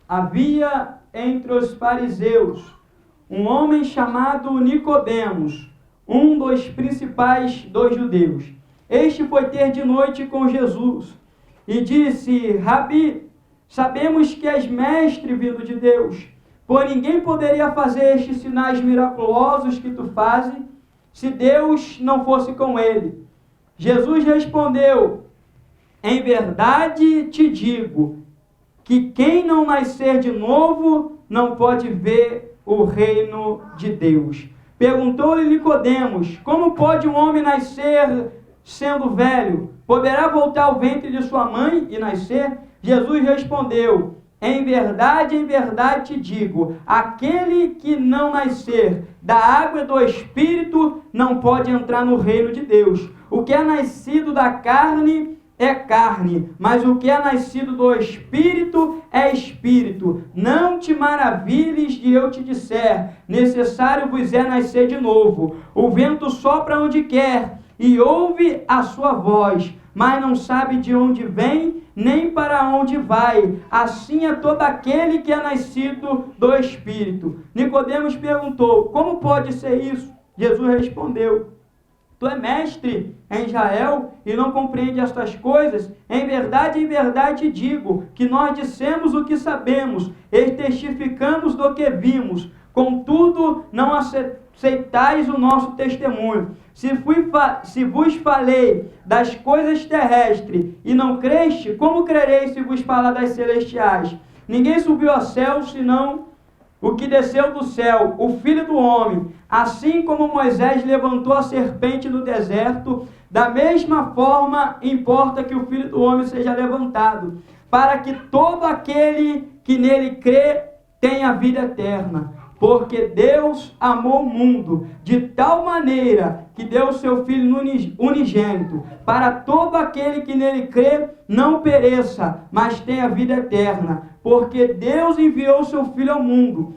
Havia entre os fariseus um homem chamado Nicodemos, um dos principais dos judeus. Este foi ter de noite com Jesus e disse: Rabi, sabemos que és mestre vindo de Deus, pois ninguém poderia fazer estes sinais miraculosos que tu fazes, se Deus não fosse com ele. Jesus respondeu: em verdade te digo, que quem não nascer de novo não pode ver o reino de Deus. Perguntou-lhe Nicodemos: como pode um homem nascer sendo velho? Poderá voltar ao ventre de sua mãe e nascer? Jesus respondeu: em verdade te digo, aquele que não nascer da água e do Espírito não pode entrar no reino de Deus. O que é nascido da carne é carne, mas o que é nascido do Espírito é Espírito. Não te maravilhes de eu te disser, necessário vos é nascer de novo. O vento sopra onde quer e ouve a sua voz, mas não sabe de onde vem, nem para onde vai. Assim é todo aquele que é nascido do Espírito. Nicodemos perguntou: como pode ser isso? Jesus respondeu: tu é mestre em Israel e não compreende estas coisas? Em verdade te digo, que nós dissemos o que sabemos e testificamos do que vimos. Contudo, não aceitais o nosso testemunho. Se vos falei das coisas terrestres e não creste, como crereis se vos falar das celestiais? Ninguém subiu ao céu, senão o que desceu do céu, o Filho do Homem. Assim como Moisés levantou a serpente no deserto, da mesma forma importa que o Filho do Homem seja levantado, para que todo aquele que nele crê tenha vida eterna. Porque Deus amou o mundo de tal maneira que deu o seu Filho unigênito, para todo aquele que nele crê não pereça, mas tenha vida eterna. Porque Deus enviou o seu Filho ao mundo,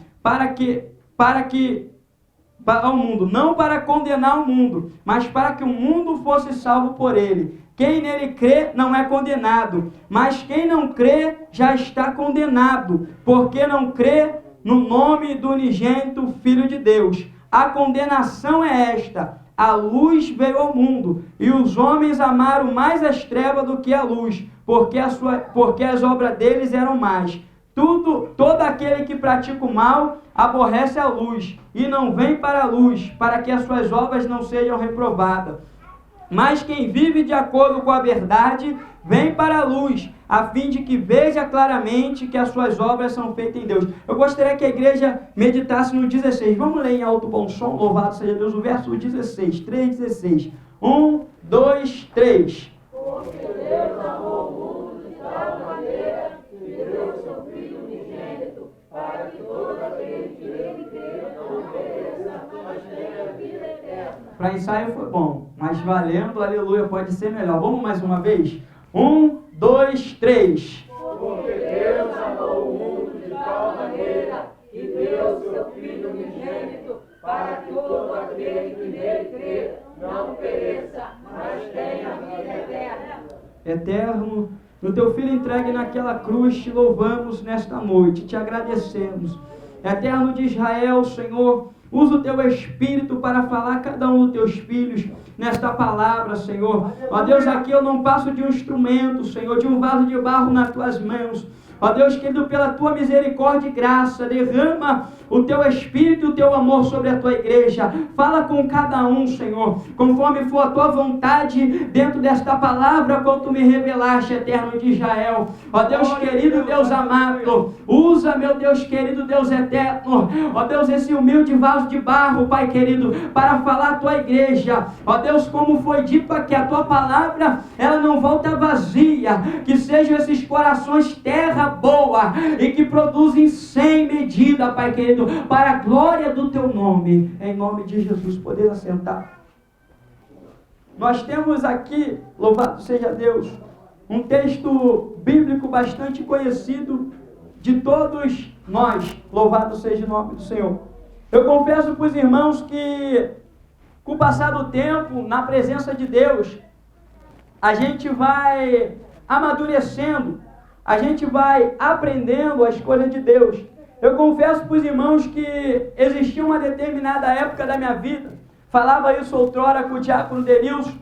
ao mundo, não para condenar o mundo, mas para que o mundo fosse salvo por ele. Quem nele crê não é condenado, mas quem não crê já está condenado, porque não crê no nome do unigênito Filho de Deus. A condenação é esta: a luz veio ao mundo, e os homens amaram mais as trevas do que a luz, porque as obras deles eram más. Todo aquele que pratica o mal aborrece a luz, e não vem para a luz, para que as suas obras não sejam reprovadas. Mas quem vive de acordo com a verdade, vem para a luz, a fim de que veja claramente que as suas obras são feitas em Deus. Eu gostaria que a igreja meditasse no 16. Vamos ler em alto bom som, louvado seja Deus, o verso 16, 3:16. 1, 2, 3. Porque Deus amou o mundo de tal maneira que deu o seu Filho unigênito, para que todo aquele que nele crê não pereça, mas tenha vida eterna. Para ensaio foi bom, mas valendo, aleluia, pode ser melhor. Vamos mais uma vez? 1, 2, 3. Porque Deus amou o mundo de tal maneira que deu o seu Filho unigênito, para que todo aquele que nele crê não pereça, mas tenha vida eterna. Eterno, no teu Filho entregue naquela cruz, te louvamos nesta noite, te agradecemos. Eterno de Israel, Senhor, usa o teu Espírito para falar a cada um dos teus filhos nesta palavra, Senhor. Ó Deus, aqui eu não passo de um instrumento, Senhor, de um vaso de barro nas tuas mãos. Ó Deus querido, pela tua misericórdia e graça, derrama o teu Espírito e o teu amor sobre a tua igreja. Fala com cada um, Senhor, conforme for a tua vontade dentro desta palavra, qual tu me revelaste, Eterno de Israel. Ó Deus querido, Deus amado, usa, meu Deus querido, Deus eterno, ó Deus, esse humilde vaso de barro, Pai querido, para falar a tua igreja. Ó Deus, como foi dito aqui, a tua palavra, ela não volta vazia, que sejam esses corações terra boa e que produzem sem medida, Pai querido, para a glória do teu nome. Em nome de Jesus, poder assentar. Nós temos aqui, louvado seja Deus, um texto bíblico bastante conhecido de todos nós. Louvado seja o nome do Senhor. Eu confesso para os irmãos que, com o passar do tempo, na presença de Deus, a gente vai amadurecendo a gente vai aprendendo as coisas de Deus. Eu confesso para os irmãos que existia uma determinada época da minha vida, falava isso outrora com o diácono Denilson,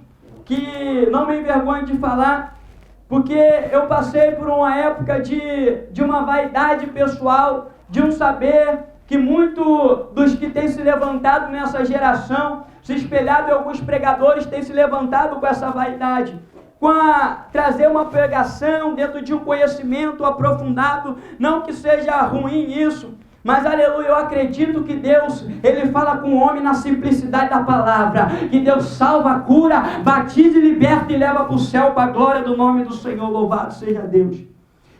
que não me envergonho de falar, porque eu passei por uma época de uma vaidade pessoal, de um saber que muito dos que têm se levantado nessa geração, se espelhado em alguns pregadores, têm se levantado com essa vaidade, trazer uma pregação dentro de um conhecimento aprofundado, não que seja ruim isso, mas aleluia, eu acredito que Deus, Ele fala com o homem na simplicidade da palavra, que Deus salva, cura, batiza e liberta e leva para o céu, para a glória do nome do Senhor, louvado seja Deus.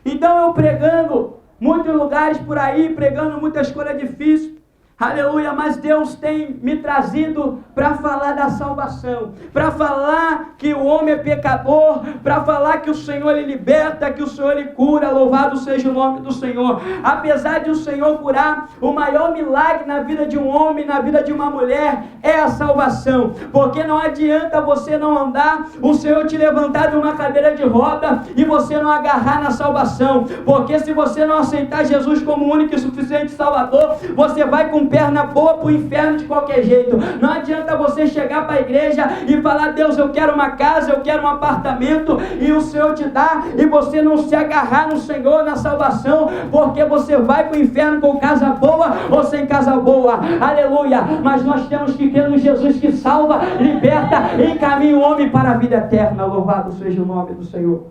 Então eu pregando muitos lugares por aí, pregando muitas coisas difíceis, aleluia, mas Deus tem me trazido para falar da salvação, para falar que o homem é pecador, para falar que o Senhor Ele liberta, que o Senhor Ele cura, louvado seja o nome do Senhor. Apesar de o Senhor curar, o maior milagre na vida de um homem, na vida de uma mulher, é a salvação, porque não adianta você não andar, o Senhor te levantar de uma cadeira de roda e você não agarrar na salvação, porque se você não aceitar Jesus como único e suficiente Salvador, você vai com perna boa para o inferno de qualquer jeito. Não adianta você chegar para a igreja e falar: Deus, eu quero uma casa, eu quero um apartamento, e o Senhor te dá, e você não se agarrar no Senhor, na salvação, porque você vai para o inferno com casa boa ou sem casa boa, aleluia. Mas nós temos que crer no Jesus que salva, liberta e encaminha o homem para a vida eterna, louvado seja o nome do Senhor.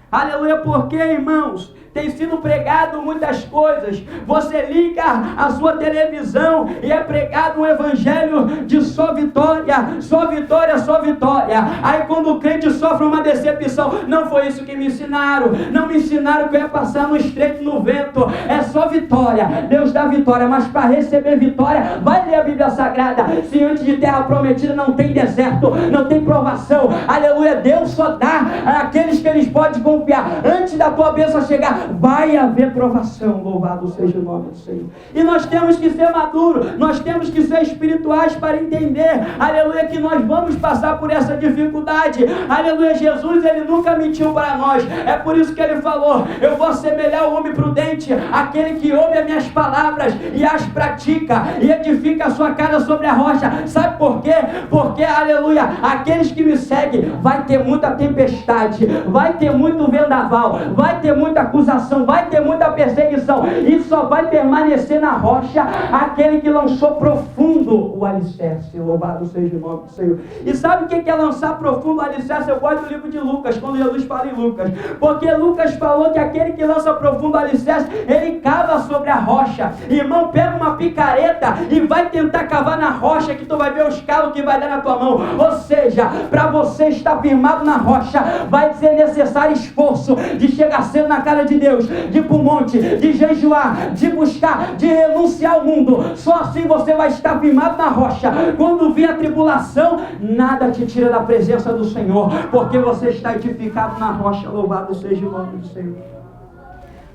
Aleluia, porque, irmãos, tem sido pregado muitas coisas. Você liga a sua televisão e é pregado um evangelho de só vitória, só vitória, só vitória. Aí quando o crente sofre uma decepção, não foi isso que me ensinaram. Não me ensinaram que eu ia passar no estreito, no vento. É só vitória. Deus dá vitória, mas para receber vitória, vai ler a Bíblia Sagrada. Se antes de terra prometida não tem deserto, não tem provação, aleluia, Deus só dá àqueles que eles podem confiar. Antes da tua bênção chegar, vai haver provação, louvado seja o nome do Senhor. E nós temos que ser maduros, nós temos que ser espirituais para entender, aleluia, que nós vamos passar por essa dificuldade, aleluia. Jesus, Ele nunca mentiu para nós, é por isso que Ele falou: eu vou assemelhar o homem prudente, aquele que ouve as minhas palavras e as pratica, e edifica a sua casa sobre a rocha. Sabe por quê? Porque, aleluia, aqueles que me seguem, vai ter muita tempestade, vai ter muito vendaval, vai ter muita acusação, vai ter muita perseguição, e só vai permanecer na rocha aquele que lançou profundo o alicerce, louvado seja o nome do Senhor. E sabe o que é lançar profundo o alicerce? Eu gosto do livro de Lucas, quando Jesus fala em Lucas, porque Lucas falou que aquele que lança profundo o alicerce, ele cava sobre a rocha. Irmão, pega uma picareta e vai tentar cavar na rocha, que tu vai ver os calos que vai dar na tua mão. Ou seja, para você estar firmado na rocha, vai ser necessário esforço de chegar cedo na casa de Deus, de ir para o monte, de jejuar, de buscar, de renunciar ao mundo. Só assim você vai estar firmado na rocha. Quando vir a tribulação, nada te tira da presença do Senhor, porque você está edificado na rocha, louvado seja o nome do Senhor.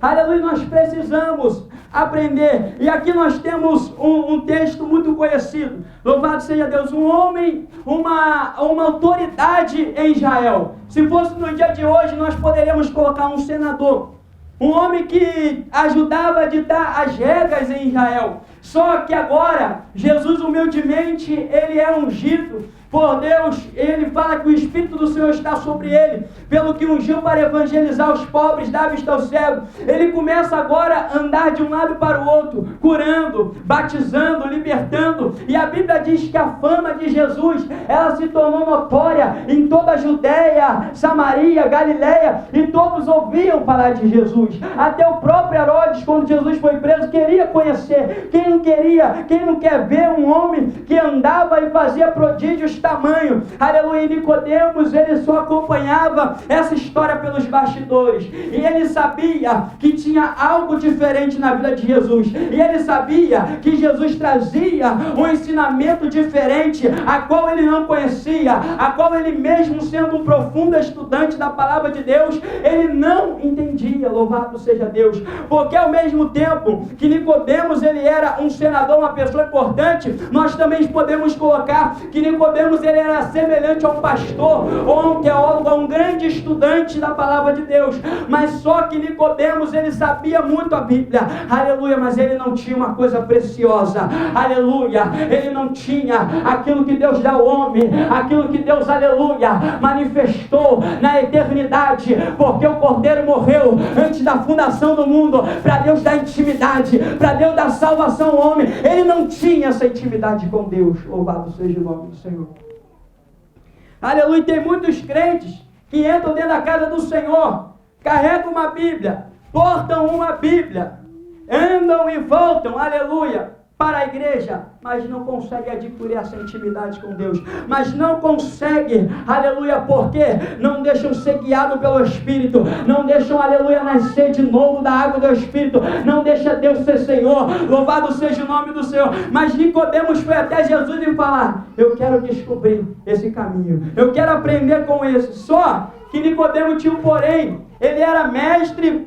Aleluia, nós precisamos aprender. E aqui nós temos um texto muito conhecido. Louvado seja Deus. Um homem, uma autoridade em Israel. Se fosse no dia de hoje, nós poderíamos colocar um senador. Um homem que ajudava a ditar as regras em Israel. Só que agora, Jesus humildemente, ele é ungido por Deus. Ele fala que o Espírito do Senhor está sobre ele, pelo que ungiu para evangelizar os pobres, dar vista aos cegos. Ele começa agora a andar de um lado para o outro, curando, batizando, libertando. E a Bíblia diz que a fama de Jesus, ela se tornou notória em toda a Judeia, Samaria, Galileia, e todos ouviam falar de Jesus. Até o próprio Herodes, quando Jesus foi preso, queria conhecer. Quem não queria? Quem não quer ver um homem que andava e fazia prodígios tamanho? Aleluia. E Nicodemos, ele só acompanhava essa história pelos bastidores, e ele sabia que tinha algo diferente na vida de Jesus, e ele sabia que Jesus trazia um ensinamento diferente, a qual ele não conhecia, a qual ele mesmo sendo um profundo estudante da palavra de Deus, ele não entendia. Louvado seja Deus. Porque ao mesmo tempo que Nicodemos, ele era um senador, uma pessoa importante, nós também podemos colocar que Nicodemos Nicodemos, ele era semelhante a um pastor, ou a um teólogo, a um grande estudante da palavra de Deus, mas só que Nicodemos, ele sabia muito a Bíblia, aleluia, mas ele não tinha uma coisa preciosa, aleluia, ele não tinha aquilo que Deus dá ao homem, aquilo que Deus, aleluia, manifestou na eternidade, porque o Cordeiro morreu antes da fundação do mundo, para Deus dar intimidade, para Deus dar salvação ao homem. Ele não tinha essa intimidade com Deus. Louvado seja o nome do Senhor. Aleluia. Tem muitos crentes que entram dentro da casa do Senhor, carregam uma Bíblia, portam uma Bíblia, andam e voltam, aleluia, para a igreja, mas não consegue adquirir essa intimidade com Deus, mas não consegue, aleluia, porque não deixam ser guiados pelo Espírito, não deixam, aleluia, nascer de novo da água do Espírito, não deixa Deus ser Senhor. Louvado seja o nome do Senhor. Mas Nicodemos foi até Jesus e falar: eu quero descobrir esse caminho, eu quero aprender com esse. Só que Nicodemos tinha um porém, ele era mestre,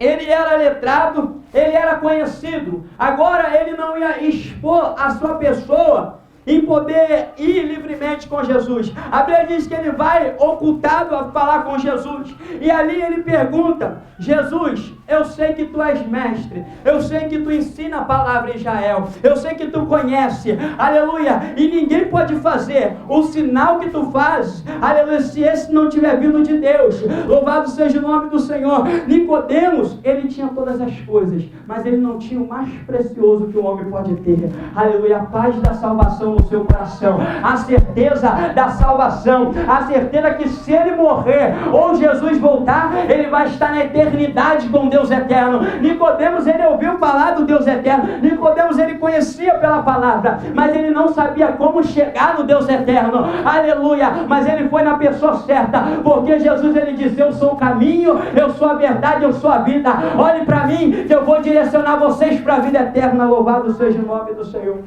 ele era letrado, ele era conhecido. Agora ele não ia expor a sua pessoa em poder ir livremente com Jesus. A Bíblia diz que ele vai ocultado a falar com Jesus, e ali ele pergunta: Jesus, eu sei que tu és mestre, eu sei que tu ensina a palavra em Israel, eu sei que tu conhece, aleluia, e ninguém pode fazer o sinal que tu fazes, aleluia, se esse não tiver vindo de Deus. Louvado seja o nome do Senhor. Nicodemos, ele tinha todas as coisas, mas ele não tinha o mais precioso que o homem pode ter, aleluia, a paz da salvação no seu coração, a certeza da salvação, a certeza que se ele morrer ou Jesus voltar, ele vai estar na eternidade com Deus eterno. Nicodemos, ele ouviu falar do Deus eterno, Nicodemos, ele conhecia pela palavra, mas ele não sabia como chegar no Deus eterno, aleluia, mas ele foi na pessoa certa, porque Jesus, ele disse: eu sou o caminho, eu sou a verdade, eu sou a vida, olhe para mim que eu vou direcionar vocês para a vida eterna. Louvado seja o nome do Senhor.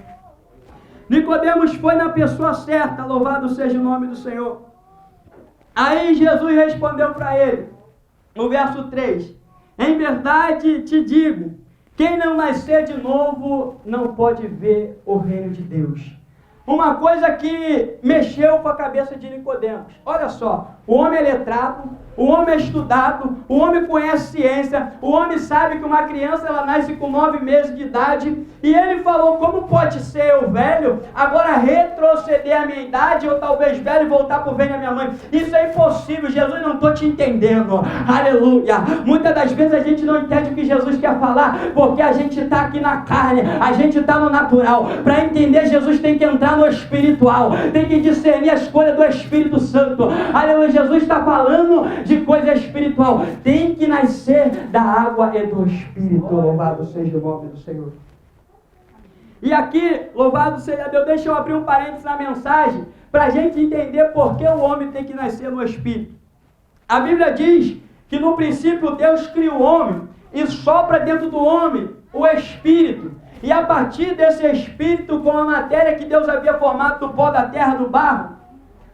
Nicodemos foi na pessoa certa, louvado seja o nome do Senhor. Aí Jesus respondeu para ele, no verso 3: em verdade te digo, quem não nascer de novo não pode ver o reino de Deus. Uma coisa que mexeu com a cabeça de Nicodemos. Olha só, o homem é letrado, o homem é estudado, o homem conhece ciência, o homem sabe que uma criança, ela nasce com 9 meses de idade, e ele falou: como pode ser eu velho, agora retroceder a minha idade, ou talvez velho, e voltar para o ventre da minha mãe? Isso é impossível, Jesus, não estou te entendendo, aleluia. Muitas das vezes a gente não entende o que Jesus quer falar, porque a gente está aqui na carne, a gente está no natural. Para entender Jesus tem que entrar no espiritual, tem que discernir as coisas do Espírito Santo, aleluia. Jesus está falando de coisa espiritual, tem que nascer da água e do Espírito. Louvado seja o nome do Senhor. E aqui, louvado seja Deus, deixa eu abrir um parênteses na mensagem, para a gente entender por que o homem tem que nascer no Espírito. A Bíblia diz que no princípio Deus cria o homem e sopra dentro do homem o Espírito. E a partir desse Espírito, com a matéria que Deus havia formado do pó da terra, do barro,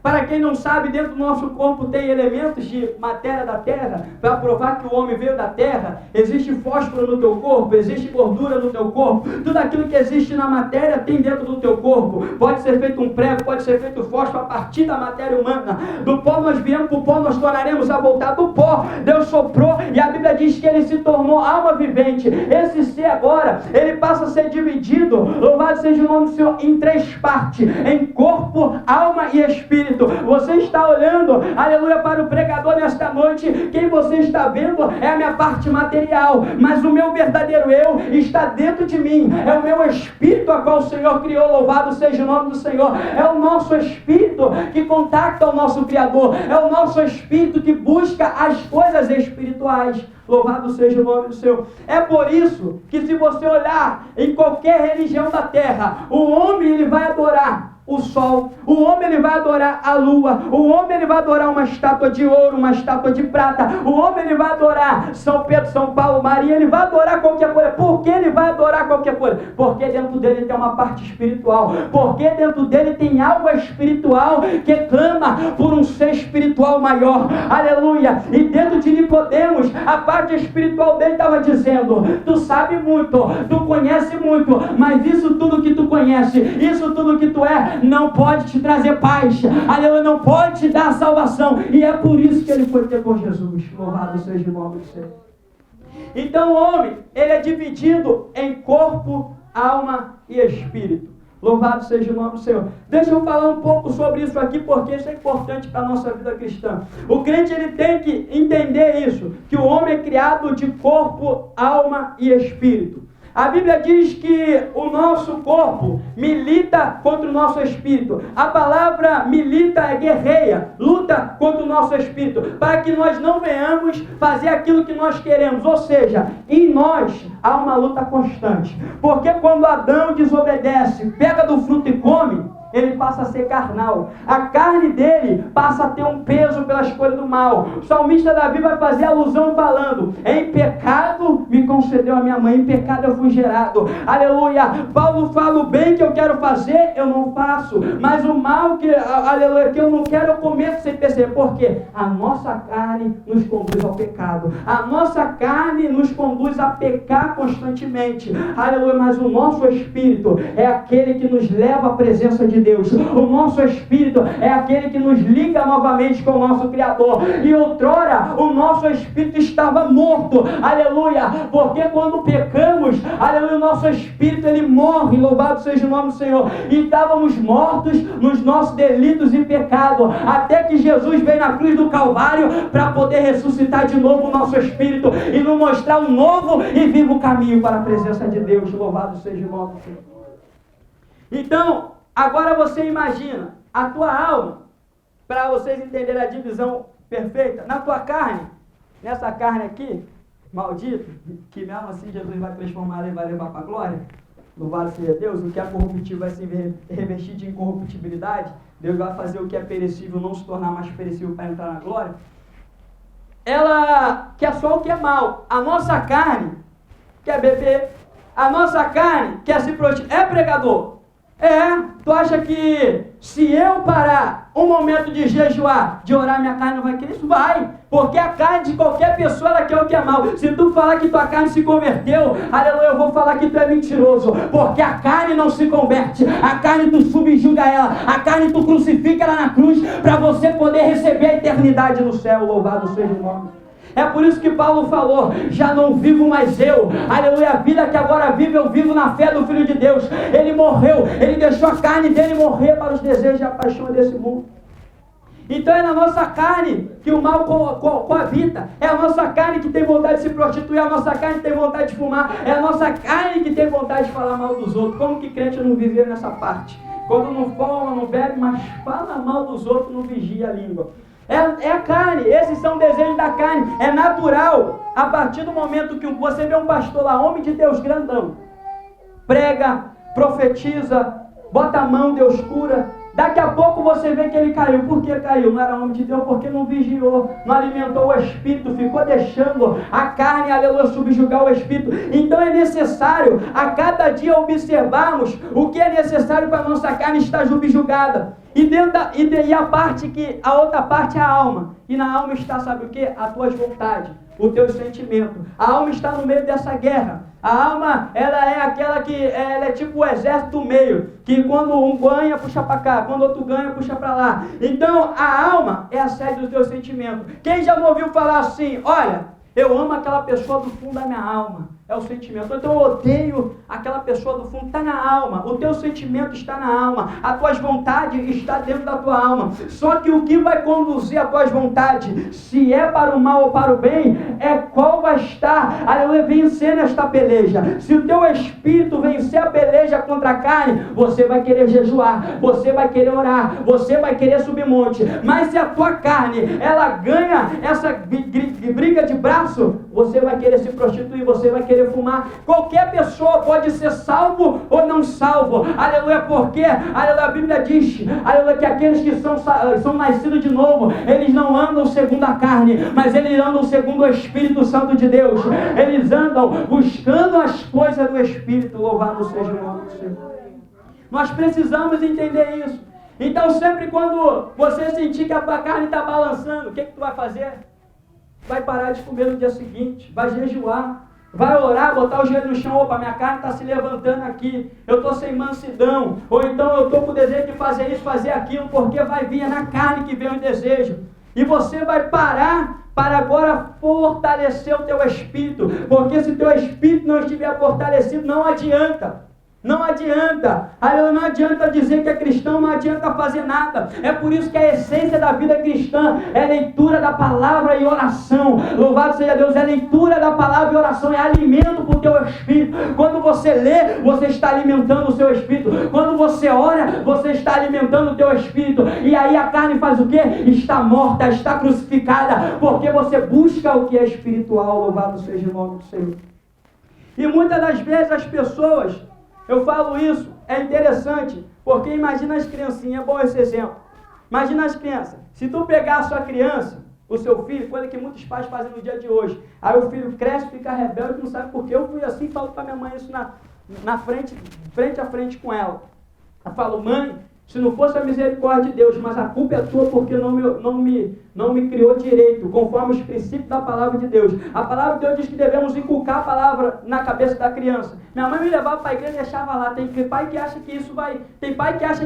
para quem não sabe, dentro do nosso corpo tem elementos de matéria da terra, para provar que o homem veio da terra. Existe fósforo no teu corpo, existe gordura no teu corpo, tudo aquilo que existe na matéria tem dentro do teu corpo. Pode ser feito um prego, pode ser feito fósforo a partir da matéria humana. Do pó nós viemos, para o pó nós tornaremos a voltar. Do pó Deus soprou, e a Bíblia diz que ele se tornou alma vivente. Esse ser agora, ele passa a ser dividido, louvado seja o nome do Senhor, em 3 partes, em corpo, alma e espírito. Você está olhando, aleluia, para o pregador nesta noite, quem você está vendo é a minha parte material, mas o meu verdadeiro eu está dentro de mim, é o meu espírito a qual o Senhor criou. Louvado seja o nome do Senhor. É o nosso espírito que contacta o nosso Criador, é o nosso espírito que busca as coisas espirituais. Louvado seja o nome do Senhor. É por isso que, se você olhar em qualquer religião da terra, o homem, ele vai adorar o sol, o homem, ele vai adorar a lua, o homem, ele vai adorar uma estátua de ouro, uma estátua de prata, o homem, ele vai adorar São Pedro, São Paulo, Maria, ele vai adorar qualquer coisa. Por que ele vai adorar qualquer coisa? Porque dentro dele tem uma parte espiritual, porque dentro dele tem algo espiritual que clama por um ser espiritual maior, aleluia. E dentro de Nicodemos, a parte espiritual dele estava dizendo: tu sabe muito, tu conhece muito, mas isso tudo que tu conhece, isso tudo que tu é não pode te trazer paz, aleluia, não pode te dar salvação, e é por isso que ele foi ter com Jesus. Louvado seja o nome do Senhor. Então o homem, ele é dividido em corpo, alma e espírito. Louvado seja o nome do Senhor. Deixa eu falar um pouco sobre isso aqui, porque isso é importante para a nossa vida cristã. O crente, ele tem que entender isso, que o homem é criado de corpo, alma e espírito. A Bíblia diz que o nosso corpo milita contra o nosso espírito. A palavra milita é guerreia, luta contra o nosso espírito, para que nós não venhamos fazer aquilo que nós queremos. Ou seja, em nós há uma luta constante. Porque quando Adão desobedece, pega do fruto e come, ele passa a ser carnal. A carne dele passa a ter um peso pelas coisas do mal. O salmista Davi vai fazer alusão falando: em pecado me concedeu a minha mãe, em pecado eu fui gerado. Aleluia. Paulo fala: o bem que eu quero fazer, eu não faço, mas o mal que, aleluia, que eu não quero, eu cometo sem perceber. Porque a nossa carne nos conduz ao pecado. A nossa carne nos conduz a pecar constantemente. Aleluia. Mas o nosso espírito é aquele que nos leva à presença de Deus. O nosso espírito é aquele que nos liga novamente com o nosso Criador. E outrora o nosso espírito estava morto, aleluia, porque quando pecamos, aleluia, o nosso espírito ele morre, louvado seja o nome do Senhor, e estávamos mortos nos nossos delitos e pecado, até que Jesus veio na cruz do Calvário para poder ressuscitar de novo o nosso espírito e nos mostrar um novo e vivo caminho para a presença de Deus. Louvado seja o nome do Senhor. Então, agora você imagina a tua alma, para vocês entenderem a divisão perfeita, na tua carne, nessa carne aqui, maldita, que mesmo assim Jesus vai transformar e vai levar para a glória, louvado seja Deus, o que é corruptível vai se revestir de incorruptibilidade, Deus vai fazer o que é perecível não se tornar mais perecível para entrar na glória. Ela quer só o que é mal. A nossa carne quer beber, a nossa carne quer se prostituir. É, pregador? Tu acha que se eu parar um momento de jejuar, de orar, minha carne não vai querer? Isso vai, porque a carne de qualquer pessoa, ela quer o que é mal. Se tu falar que tua carne se converteu, aleluia, eu vou falar que tu é mentiroso, porque a carne não se converte, a carne tu subjuga ela, a carne tu crucifica ela na cruz, para você poder receber a eternidade no céu. Louvado seja o nome. É por isso que Paulo falou: já não vivo mais eu, aleluia, a vida que agora vivo, eu vivo na fé do Filho de Deus. Ele morreu, ele deixou a carne dele morrer para os desejos e a paixão desse mundo. Então é na nossa carne que o mal coabita, é a nossa carne que tem vontade de se prostituir, é a nossa carne que tem vontade de fumar, é a nossa carne que tem vontade de falar mal dos outros. Como que crente não vive nessa parte? Quando não fuma, não bebe, mas fala mal dos outros, não vigia a língua. É a carne, esses são desejos da carne, é natural. A partir do momento que você vê um pastor lá, homem de Deus, grandão, prega, profetiza, bota a mão, Deus cura, daqui a pouco você vê que ele caiu. Por que caiu? Não era homem de Deus, porque não vigiou, não alimentou o espírito, ficou deixando a carne, aleluia, subjugar o espírito. Então é necessário a cada dia observarmos o que é necessário para a nossa carne estar subjugada. E a outra parte é a alma. E na alma está, sabe o que? As tuas vontades, o teu sentimento. A alma está no meio dessa guerra. A alma, ela é aquela que, ela é tipo o exército do meio, que quando um ganha, puxa para cá, quando outro ganha, puxa para lá. Então, a alma é a sede do teu sentimento. Quem já me ouviu falar assim: olha, eu amo aquela pessoa do fundo da minha alma? É o sentimento. Então eu odeio aquela pessoa do fundo. Está na alma. O teu sentimento está na alma. As tuas vontades estão dentro da tua alma. Só que o que vai conduzir as tuas vontades, se é para o mal ou para o bem, é qual vai estar, aleluia, vencendo esta peleja. Se o teu espírito vencer a peleja contra a carne, você vai querer jejuar, você vai querer orar, você vai querer subir monte. Mas se a tua carne, ela ganha essa briga de braço, você vai querer se prostituir, você vai querer fumar. Qualquer pessoa pode ser salvo ou não salvo, aleluia, porque aleluia, a Bíblia diz, aleluia, que aqueles que são nascidos de novo, eles não andam segundo a carne, mas eles andam segundo o Espírito Santo de Deus. Eles andam buscando as coisas do Espírito. Louvado seja o nome do Senhor. Nós precisamos entender isso. Então sempre quando você sentir que a tua carne está balançando, o que tu vai fazer? Vai parar de comer no dia seguinte, vai jejuar, vai orar, botar o joelho no chão, opa, minha carne está se levantando aqui, eu estou sem mansidão, ou então eu estou com o desejo de fazer isso, fazer aquilo, porque vai vir, é na carne que vem o desejo. E você vai parar para agora fortalecer o teu espírito, porque se o teu espírito não estiver fortalecido, não adianta. Não adianta, não adianta dizer que é cristão, não adianta fazer nada. É por isso que a essência da vida cristã é leitura da palavra e oração. Louvado seja Deus, é leitura da palavra e oração, é alimento para o teu espírito. Quando você lê, você está alimentando o seu espírito. Quando você ora, você está alimentando o teu espírito. E aí a carne faz o quê? Está morta, está crucificada, porque você busca o que é espiritual. Louvado seja o nome do Senhor. E muitas das vezes as pessoas... Eu falo isso, é interessante, porque imagina as criancinhas, é bom esse exemplo. Imagina as crianças, se tu pegar a sua criança, o seu filho, coisa que muitos pais fazem no dia de hoje, aí o filho cresce, fica rebelde, não sabe por quê. Eu fui assim e falo para minha mãe isso na frente a frente com ela. Eu falo, mãe, se não fosse a misericórdia de Deus, mas a culpa é tua porque não me criou direito, conforme os princípios da palavra de Deus. A palavra de Deus diz que devemos inculcar a palavra na cabeça da criança. Minha mãe me levava para a igreja e deixava lá. Tem pai que acha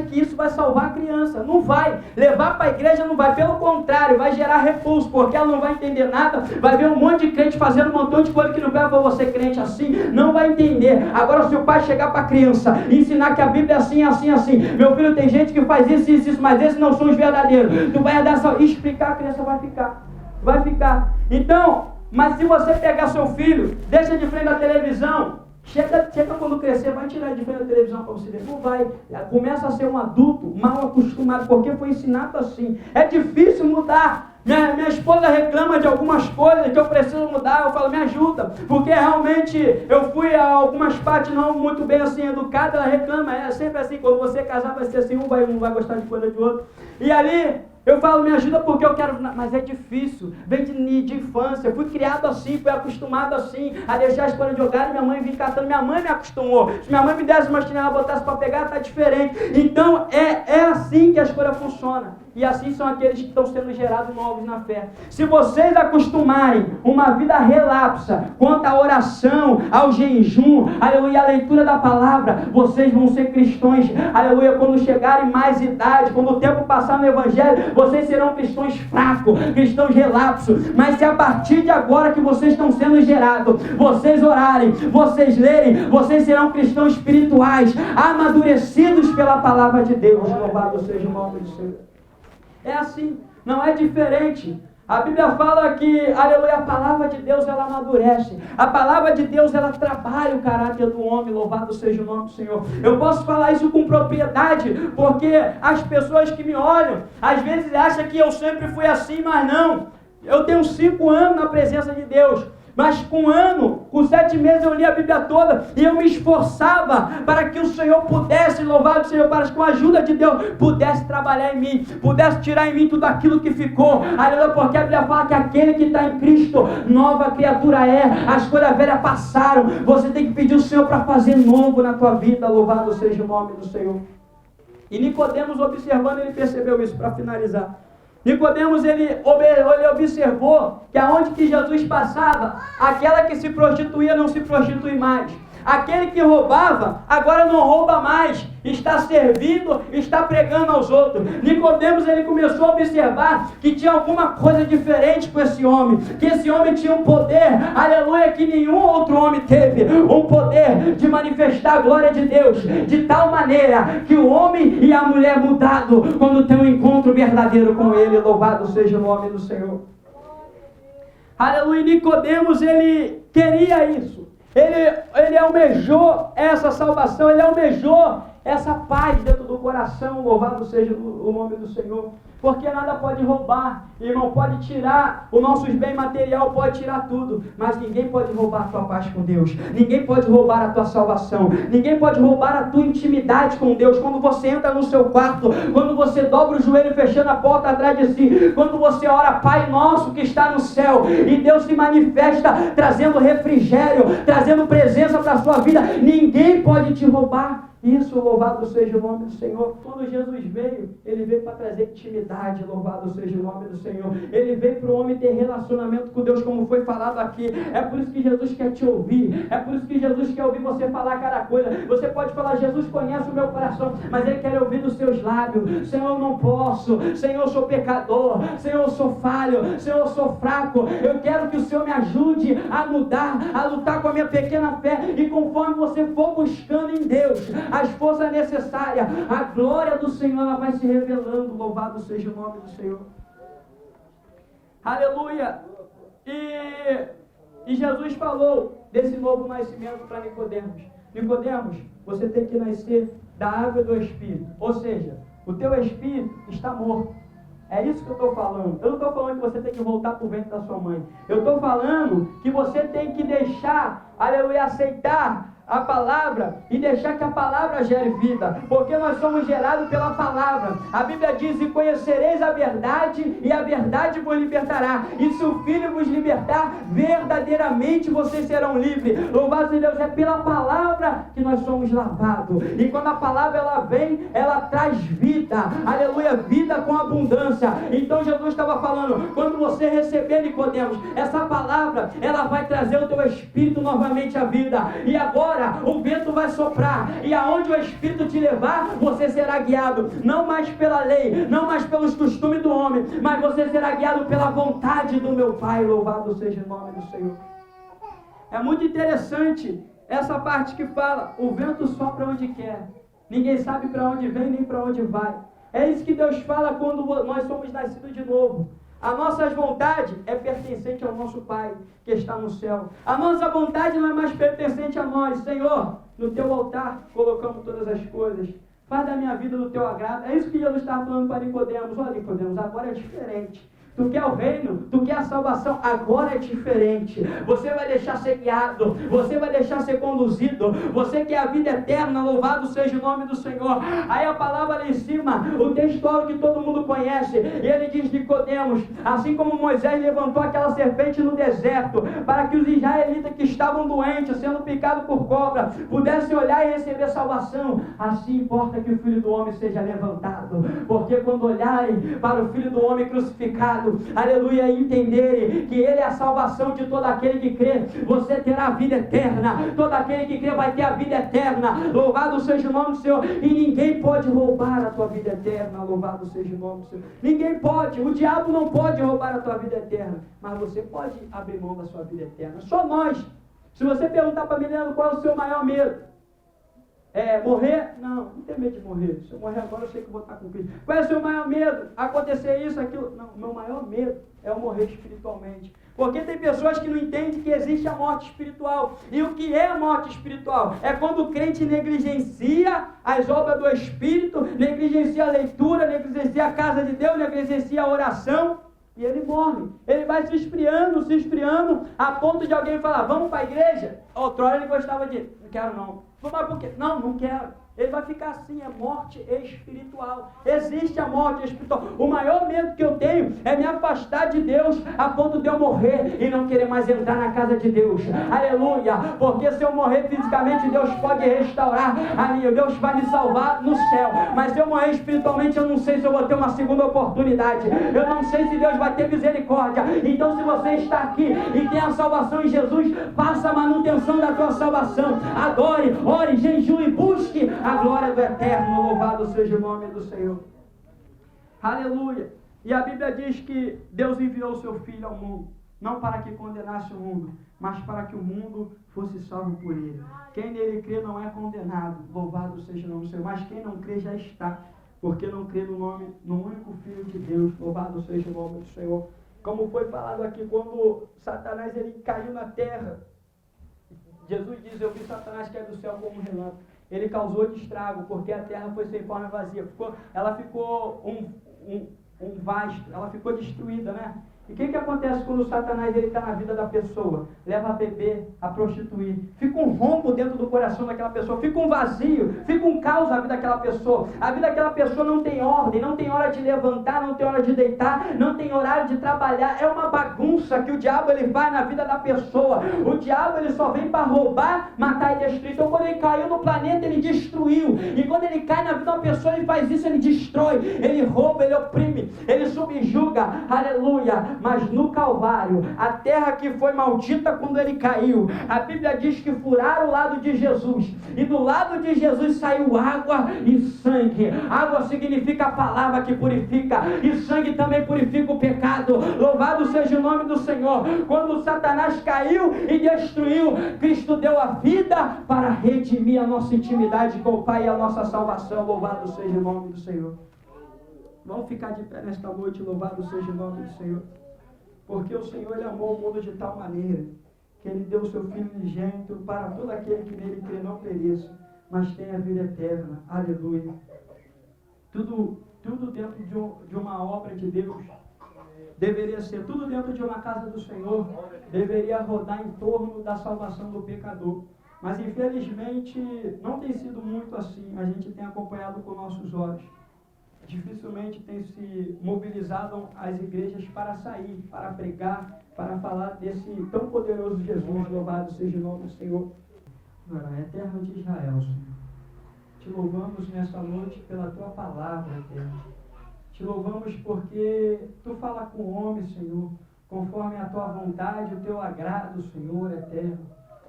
que isso vai salvar a criança. Não vai. Levar para a igreja não vai. Pelo contrário, vai gerar repulso, porque ela não vai entender nada. Vai ver um monte de crente fazendo um montão de coisa que não vai para você, crente assim. Não vai entender. Agora, se o pai chegar para a criança e ensinar que a Bíblia é assim, assim, assim. Meu filho, tem gente que faz isso, mas esses não são os verdadeiros. Tu vai dar essa... explicar, a criança vai ficar. Então, mas se você pegar seu filho, deixa de frente da televisão, chega quando crescer, vai tirar de frente da televisão para você ver. Não vai. Começa a ser um adulto mal acostumado, porque foi ensinado assim. É difícil mudar. Minha esposa reclama de algumas coisas que eu preciso mudar, eu falo, me ajuda, porque realmente eu fui a algumas partes não muito bem assim educada, ela reclama, é sempre assim, quando você casar vai ser assim, um vai gostar de coisa de outro, e ali eu falo, me ajuda porque eu quero, mas é difícil, vem de infância, eu fui criado assim, fui acostumado assim, a deixar as coisas jogadas, minha mãe vinha catando, minha mãe me acostumou, se minha mãe me desse uma chinela, botasse para pegar, tá diferente, então é assim que as coisas funcionam. E assim são aqueles que estão sendo gerados novos na fé. Se vocês acostumarem uma vida relapsa quanto à oração, ao jejum, aleluia, à leitura da palavra, vocês vão ser cristãos, aleluia, quando chegarem mais idade, quando o tempo passar no evangelho, vocês serão cristãos fracos, cristãos relapsos. Mas se a partir de agora que vocês estão sendo gerados, vocês orarem, vocês lerem, vocês serão cristãos espirituais, amadurecidos pela palavra de Deus. Louvado seja o nome do Senhor. É assim, não é diferente. A Bíblia fala que, aleluia, a palavra de Deus ela amadurece. A palavra de Deus ela trabalha o caráter do homem, louvado seja o nome do Senhor. Eu posso falar isso com propriedade, porque as pessoas que me olham, às vezes acham que eu sempre fui assim, mas não. Eu tenho 5 anos na presença de Deus. Mas com 7 meses eu li a Bíblia toda e eu me esforçava para que o Senhor pudesse, louvado seja, para que com a ajuda de Deus pudesse trabalhar em mim, pudesse tirar em mim tudo aquilo que ficou, aleluia, porque a Bíblia fala que aquele que está em Cristo, nova criatura é, as coisas velhas passaram, você tem que pedir o Senhor para fazer novo na tua vida, louvado seja o nome do Senhor. E Nicodemos observando, ele percebeu isso, para finalizar. Nicodemos, ele observou que aonde que Jesus passava, aquela que se prostituía não se prostitui mais. Aquele que roubava, agora não rouba mais, está servindo, está pregando aos outros. Nicodemos, ele começou a observar que tinha alguma coisa diferente com esse homem, que esse homem tinha um poder, aleluia, que nenhum outro homem teve, um poder de manifestar a glória de Deus, de tal maneira que o homem e a mulher mudado, quando tem um encontro verdadeiro com ele, louvado seja o nome do Senhor. Aleluia, Nicodemos, ele queria isso. Ele almejou essa salvação, ele almejou essa paz dentro do coração, louvado seja o nome do Senhor, porque nada pode roubar, irmão, pode tirar os nossos bens material, pode tirar tudo, mas ninguém pode roubar a tua paz com Deus, ninguém pode roubar a tua salvação, ninguém pode roubar a tua intimidade com Deus. Quando você entra no seu quarto, quando você dobra o joelho fechando a porta atrás de si, quando você ora, Pai nosso que está no céu, e Deus se manifesta trazendo refrigério, trazendo presença para a sua vida, ninguém pode te roubar. Isso, louvado seja o nome do Senhor. Quando Jesus veio, Ele veio para trazer intimidade, louvado seja o nome do Senhor. Ele veio para o homem ter relacionamento com Deus, como foi falado aqui. É por isso que Jesus quer te ouvir. É por isso que Jesus quer ouvir você falar cada coisa. Você pode falar, Jesus conhece o meu coração, mas Ele quer ouvir dos seus lábios. Senhor, eu não posso. Senhor, eu sou pecador. Senhor, eu sou falho. Senhor, eu sou fraco. Eu quero que o Senhor me ajude a mudar, a lutar com a minha pequena fé. E conforme você for buscando em Deus as forças necessárias, a glória do Senhor ela vai se revelando. Louvado seja o nome do Senhor. Aleluia. E Jesus falou desse novo nascimento para Nicodemos. Nicodemos, você tem que nascer da água e do Espírito. Ou seja, o teu espírito está morto. É isso que eu estou falando. Eu não estou falando que você tem que voltar para o ventre da sua mãe. Eu estou falando que você tem que deixar, aleluia, aceitar a palavra e deixar que a palavra gere vida, porque nós somos gerados pela palavra. A Bíblia diz: e conhecereis a verdade, e a verdade vos libertará, e se o Filho vos libertar, verdadeiramente vocês serão livres. Louvado seja Deus. É pela palavra que nós somos lavados, e quando a palavra ela vem, ela traz vida, aleluia, vida com abundância. Então Jesus estava falando, quando você receber, Nicodemos, essa palavra, ela vai trazer o teu espírito novamente à vida, e agora o vento vai soprar, e aonde o Espírito te levar, você será guiado, não mais pela lei, não mais pelos costumes do homem, mas você será guiado pela vontade do meu Pai. Louvado seja o nome do Senhor. É muito interessante essa parte que fala, o vento sopra onde quer, ninguém sabe para onde vem nem para onde vai. É isso que Deus fala quando nós somos nascidos de novo. A nossa vontade é pertencente ao nosso Pai que está no céu. A nossa vontade não é mais pertencente a nós. Senhor, no teu altar colocamos todas as coisas. Faz da minha vida do teu agrado. É isso que Jesus estava falando para Nicodemos. Olha, Nicodemos, agora é diferente. Tu quer o reino, tu quer a salvação, agora é diferente. Você vai deixar ser guiado, você vai deixar ser conduzido, você quer a vida eterna, louvado seja o nome do Senhor. Aí a palavra ali em cima, o texto que todo mundo conhece, e ele diz: Nicodemos, assim como Moisés levantou aquela serpente no deserto, para que os israelitas que estavam doentes, sendo picados por cobra, pudessem olhar e receber salvação, assim importa que o Filho do Homem seja levantado, porque quando olharem para o Filho do Homem crucificado, aleluia, e entenderem que Ele é a salvação de todo aquele que crê, você terá a vida eterna. Todo aquele que crê vai ter a vida eterna. Louvado seja o nome do Senhor. E ninguém pode roubar a tua vida eterna. Louvado seja o nome do Senhor. Ninguém pode, o diabo não pode roubar a tua vida eterna, mas você pode abrir mão da sua vida eterna. Só nós. Se você perguntar para mim, Leandro, qual é o seu maior medo? Morrer? Não tem medo de morrer. Se eu morrer agora, eu sei que eu vou estar com Cristo. Qual é o seu maior medo? Acontecer isso, aquilo? Não, o meu maior medo é eu morrer espiritualmente. Porque tem pessoas que não entendem que existe a morte espiritual. E o que é a morte espiritual? É quando o crente negligencia as obras do Espírito, negligencia a leitura, negligencia a casa de Deus, negligencia a oração, e ele morre. Ele vai se esfriando, a ponto de alguém falar: vamos para a igreja? Outrora ele gostava de, não quero não. Mas por quê? Não quero. Ele vai ficar assim, é morte espiritual. Existe a morte espiritual. O maior medo que eu tenho é me afastar de Deus a ponto de eu morrer e não querer mais entrar na casa de Deus. Aleluia! Porque se eu morrer fisicamente, Deus pode restaurar a minha, Deus vai me salvar no céu. Mas se eu morrer espiritualmente, eu não sei se eu vou ter uma segunda oportunidade. Eu não sei se Deus vai ter misericórdia. Então, se você está aqui e tem a salvação em Jesus, faça a manutenção da tua salvação. Adore, ore, jejue, busque a glória do eterno. Louvado seja o nome do Senhor. Aleluia. E a Bíblia diz que Deus enviou o seu Filho ao mundo, não para que condenasse o mundo, mas para que o mundo fosse salvo por ele. Quem nele crê não é condenado. Louvado seja o nome do Senhor. Mas quem não crê já está, porque não crê no único Filho de Deus. Louvado seja o nome do Senhor. Como foi falado aqui, quando Satanás ele caiu na terra, Jesus diz: eu vi Satanás cair do céu como um relâmpago. Ele causou estrago, porque a terra foi sem forma e vazia. Ela ficou um vasto, ela ficou destruída, né? E o que acontece quando o Satanás está na vida da pessoa? Leva a beber, a prostituir. Fica um rombo dentro do coração daquela pessoa. Fica um vazio, fica um caos na vida daquela pessoa. A vida daquela pessoa não tem ordem, não tem hora de levantar, não tem hora de deitar, não tem horário de trabalhar. É uma bagunça que o diabo ele faz na vida da pessoa. O diabo ele só vem para roubar, matar e destruir. Então quando ele caiu no planeta, ele destruiu. E quando ele cai na vida de uma pessoa, ele faz isso, ele destrói, ele rouba, ele oprime, ele subjuga. Aleluia. Mas no Calvário, a terra que foi maldita quando ele caiu, a Bíblia diz que furaram o lado de Jesus, e do lado de Jesus saiu água e sangue. Água significa a palavra que purifica, e sangue também purifica o pecado. Louvado seja o nome do Senhor. Quando Satanás caiu e destruiu, Cristo deu a vida para redimir a nossa intimidade com o Pai e a nossa salvação. Louvado seja o nome do Senhor. Vamos ficar de pé nesta noite. Louvado seja o nome do Senhor. Porque o Senhor ele amou o mundo de tal maneira que ele deu o seu Filho unigênito para todo aquele que nele crê não pereça, mas tenha vida eterna. Aleluia. Tudo dentro de uma obra de Deus deveria ser, tudo dentro de uma casa do Senhor deveria rodar em torno da salvação do pecador. Mas infelizmente não tem sido muito assim. A gente tem acompanhado com nossos olhos. Dificilmente tem se mobilizado as igrejas para sair, para pregar, para falar desse tão poderoso Jesus. Louvado seja o nome do Senhor. Eterno de Israel, Senhor. Te louvamos nesta noite pela tua palavra, Eterno. Te louvamos porque tu fala com o homem, Senhor, conforme a tua vontade, o teu agrado, Senhor, Eterno.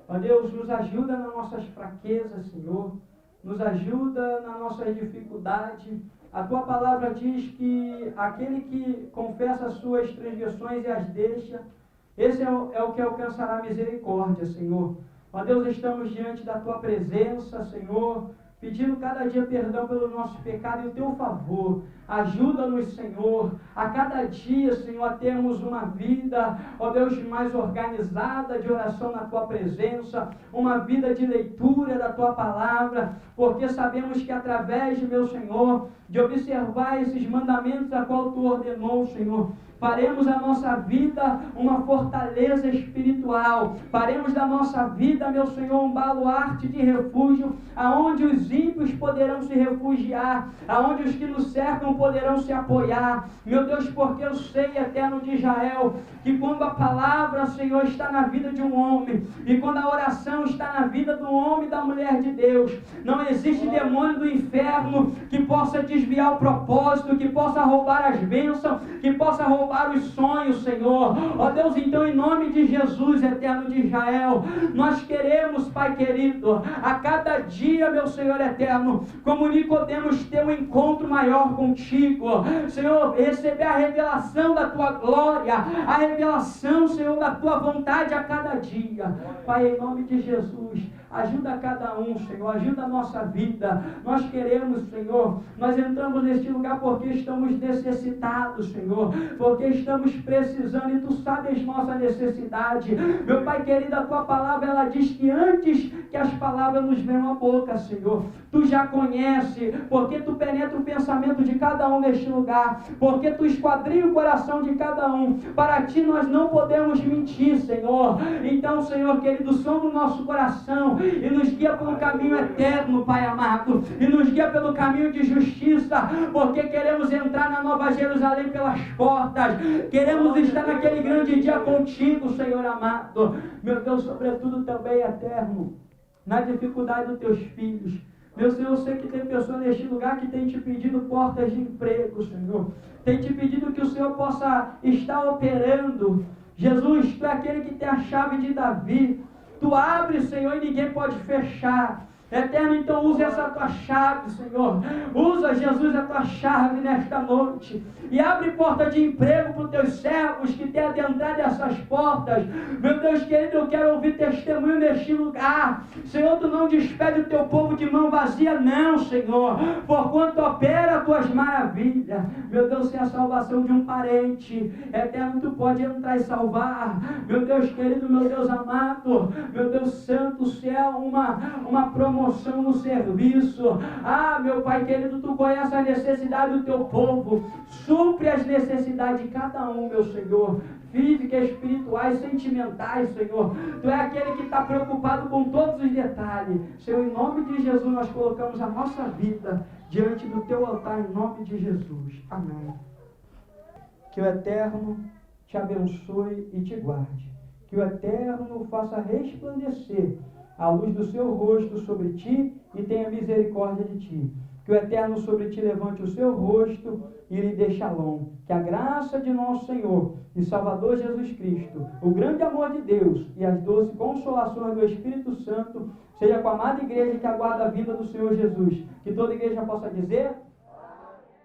Ó Deus, nos ajuda nas nossas fraquezas, Senhor. Nos ajuda na nossa dificuldade. A tua palavra diz que aquele que confessa as suas transgressões e as deixa, esse é o que alcançará misericórdia, Senhor. Ó Deus, estamos diante da tua presença, Senhor, pedindo cada dia perdão pelo nosso pecado e o teu favor. Ajuda-nos, Senhor, a cada dia, Senhor, a termos uma vida, ó Deus, mais organizada de oração na tua presença, uma vida de leitura da tua palavra, porque sabemos que através, meu Senhor, de observar esses mandamentos a qual tu ordenou, Senhor, faremos a nossa vida uma fortaleza espiritual. Faremos da nossa vida, meu Senhor, um baluarte de refúgio, aonde os ímpios poderão se refugiar, aonde os que nos cercam poderão se apoiar. Meu Deus, porque eu sei, Eterno de Israel, que quando a palavra, Senhor, está na vida de um homem, e quando a oração está na vida do homem e da mulher de Deus, não existe demônio do inferno que possa desviar o propósito, que possa roubar as bênçãos, que possa roubar os sonhos, Senhor. Ó Deus, então em nome de Jesus, Eterno de Israel, nós queremos, Pai querido, a cada dia, meu Senhor eterno, como Nicodemos, ter um encontro maior contigo, Senhor, receber a revelação da tua glória, a revelação, Senhor, da tua vontade a cada dia. Pai, em nome de Jesus, ajuda cada um, Senhor, ajuda a nossa vida. Nós queremos, Senhor, nós entramos neste lugar porque estamos necessitados, Senhor, porque estamos precisando e tu sabes nossa necessidade. Meu Pai querido, a tua palavra, ela diz que antes que as palavras nos venham à boca, Senhor, tu já conhece, porque tu penetra o pensamento de cada um neste lugar, porque tu esquadrinha o coração de cada um. Para ti nós não podemos mentir, Senhor. Então, Senhor querido, som no nosso coração e nos guia pelo caminho eterno, Pai amado, e nos guia pelo caminho de justiça, porque queremos entrar na Nova Jerusalém pelas portas, queremos estar naquele grande dia contigo, Senhor amado. Meu Deus, sobretudo também, eterno, na dificuldade dos teus filhos. Meu Senhor, eu sei que tem pessoas neste lugar que tem te pedido portas de emprego, Senhor, tem te pedido que o Senhor possa estar operando. Jesus, tu é aquele que tem a chave de Davi. Tu abre, Senhor, e ninguém pode fechar. Eterno, então usa essa tua chave, Senhor. Usa, Jesus, a tua chave nesta noite. E abre porta de emprego para os teus servos que têm adentrado essas portas. Meu Deus querido, eu quero ouvir testemunho neste lugar. Senhor, tu não despede o teu povo de mão vazia, não, Senhor. Porquanto opera as tuas maravilhas. Meu Deus, se é a salvação de um parente, eterno, tu pode entrar e salvar. Meu Deus querido, meu Deus amado, meu Deus santo, se é uma promoção, promoção no serviço. Ah, meu Pai querido, Tu conheces a necessidade do Teu povo. Supre as necessidades de cada um, meu Senhor. Físicas, espirituais, sentimentais, Senhor. Tu é aquele que está preocupado com todos os detalhes. Senhor, em nome de Jesus, nós colocamos a nossa vida diante do Teu altar, em nome de Jesus. Amém. Que o Eterno te abençoe e te guarde. Que o Eterno faça resplandecer a luz do seu rosto sobre ti e tenha misericórdia de ti. Que o Eterno sobre ti levante o seu rosto e lhe dê shalom. Que a graça de nosso Senhor e Salvador Jesus Cristo, o grande amor de Deus e as doces consolações do Espírito Santo seja com a amada igreja que aguarda a vinda do Senhor Jesus. Que toda igreja possa dizer...